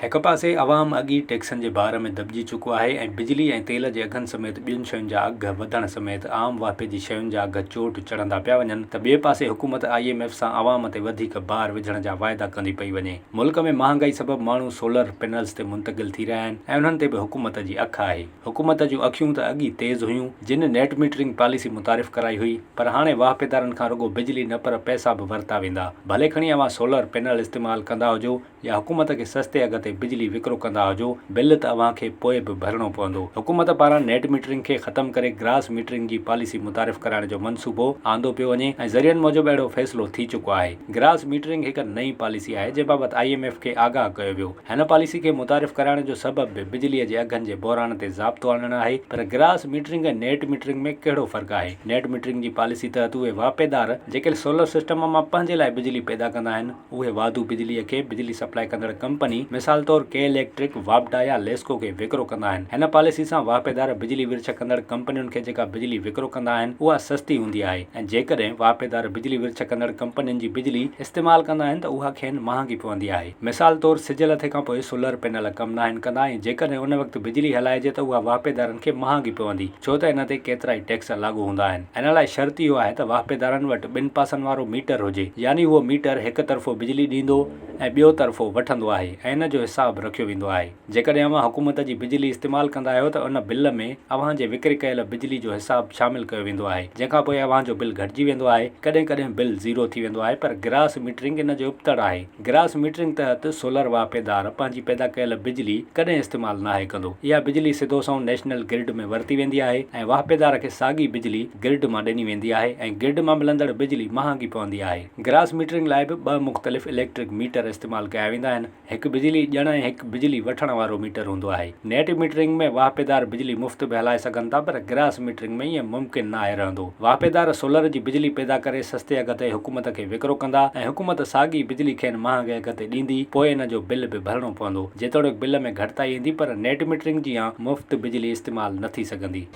हिक पासे अवाम अॻी टैक्सनि जे भार में दॿिजी चुको आहे ऐं बिजली ऐं तेल जे अघनि समेत ॿियुनि शयुनि जा अघ वधण समेत आम वापे जी शयुनि जा अघ चोट चढ़ंदा पिया वञनि त ॿिए पासे हुकूमत IMF सां अवाम ते वधीक भार विझण जा वाइदा कंदी पई वञे। मुल्क में महांगाई सबबु माण्हू सोलर पैनल्स ते मुंतक़िल थी रहिया आहिनि ऐं उन्हनि ते बि हुकूमत जी अख आहे। हुकूमत जूं अखियूं त अॻी तेज़ हुयूं जिन नेट मीटरिंग पॉलिसी मुतारिफ़ कराई हुई, पर हाणे वाहपेदारनि खां रुॻो बिजली न पर पैसा बि वरिता वेंदा। भले खणी अवां सोलर पैनल इस्तेमालु कंदा हुजो या हुकूमत खे सस्ते अघ ते बिजली विकिरो कंदा हुजो, बिल त अव्हां खे पोइ बि भरणो पवंदो। हुकूमत पारां नेट मीटरिंग खे ख़तम करे ग्रास मीटरिंग जी पॉलिसी मुतारिफ़ कराइण जो मनसूबो आंदो पियो वञे ऐं ज़रियनि मूजिबि अहिड़ो फ़ैसिलो थी चुको आहे। ग्रास मीटरिंग हिकु नई पॉलिसी आहे जंहिं बाबति IMF खे आगाह कयो वियो। हिन पॉलिसी खे मुतारिफ़ कराइण जो सबबु बि बिजलीअ जे अघनि जे बहिराण ते ज़ाब्तो आणणु आहे। पर ग्रास मीटरिंग ऐं नेट मीटरिंग में कहिड़ो फ़र्क़ु आहे? नेट मीटरिंग जी पॉलिसी तहत उहे वापेदार जेके सोलर सिस्टम मां पंहिंजे लाइ बिजली पैदा कंदा आहिनि, उहे वाधू बिजलीअ खे बिजली सप्लाई कंदड़ कंपनी मिसाल तौरु के इलेक्ट्रिक, वापडा या लेस्को खे विकिरो कंदा आहिनि। हिन पॉलिसी सां वापेदार बिजली विरछ कंदड़ कंपनियुनि खे जेका बिजली विकिरो कंदा आहिनि उहा सस्ती हूंदी आहे ऐं जेकॾहिं वापेदार बिजली विरछ कंदड़ कंपनियुनि जी बिजली इस्तेमालु कंदा आहिनि त उहा खेनि महांगी पवंदी आहे। मिसाल तौरु सिज लथे खां पोइ सोलर पैनल कमु न आहिनि कंदा ऐं जेकॾहिं उन वक़्तु बिजली हलाइजे त उहा वापेदारनि खे महांगी पवंदी, छो त इन ते केतिरा ई टैक्स लागू हूंदा आहिनि। इन लाइ शर्त इहो आहे त वापेदारनि वटि ॿिनि पासनि वारो मीटर हुजे, यानी उहो मीटर हिकु तरफ़ो बिजली ॾींदो ऐं ॿियो तरफ़ो वठंदो आहे ऐं इन जो हिसाबु रखियो वेंदो आहे। जेकॾहिं अव्हां हुकूमत जी बिजली इस्तेमालु कंदा आहियो त उन बिल में अव्हां जे विकिरे कयल बिजली जो हिसाबु शामिलु कयो वेंदो आहे, जंहिंखां पोइ अव्हां जो बिल घटिजी वेंदो आहे। कॾहिं कॾहिं बिल ज़ीरो थी वेंदो आहे, पर ग्रास मीटरिंग इन जो उबतड़ आहे। ग्रास मीटरिंग तहत सोलर वापेदार पंहिंजी पैदा कयल बिजली कॾहिं इस्तेमालु नाहे कंदो। इहा बिजली सिधो संओं नेशनल ग्रिड में वरिती वेंदी आहे ऐं वापेदार खे साॻी बिजली ग्रिड मां ॾिनी वेंदी आहे ऐं ग्रिड मां मिलंदड़ बिजली महांगी पवंदी आहे। ग्रास मीटरिंग लाइ बि ॿ मुख़्तलिफ़ इलेक्ट्रिक मीटर इस्तेमालु कया वेंदा आहिनि, हिकु बिजली ॾियण ऐं हिकु बिजली वठण वारो मीटर हूंदो आहे। नेट मीटरिंग में वापेदार बिजली मुफ़्त बि हलाए सघनि था, पर ग्रास मीटरिंग में ईअं मुमकिन न आहे रहंदो। वापेदार सोलर जी बिजली पैदा करे सस्ते अघ ते हुकूमत खे विकिरो कंदा ऐं हुकूमत साॻी बिजली खेनि महांगे अघ ते ॾींदी, पोइ इन जो बिल बि भरणो पवंदो। जेतोणीकि बिल में घटिताई ईंदी, पर नेट मीटरिंग जी मुफ़्त बिजली इस्तेमालु न थी सघंदी।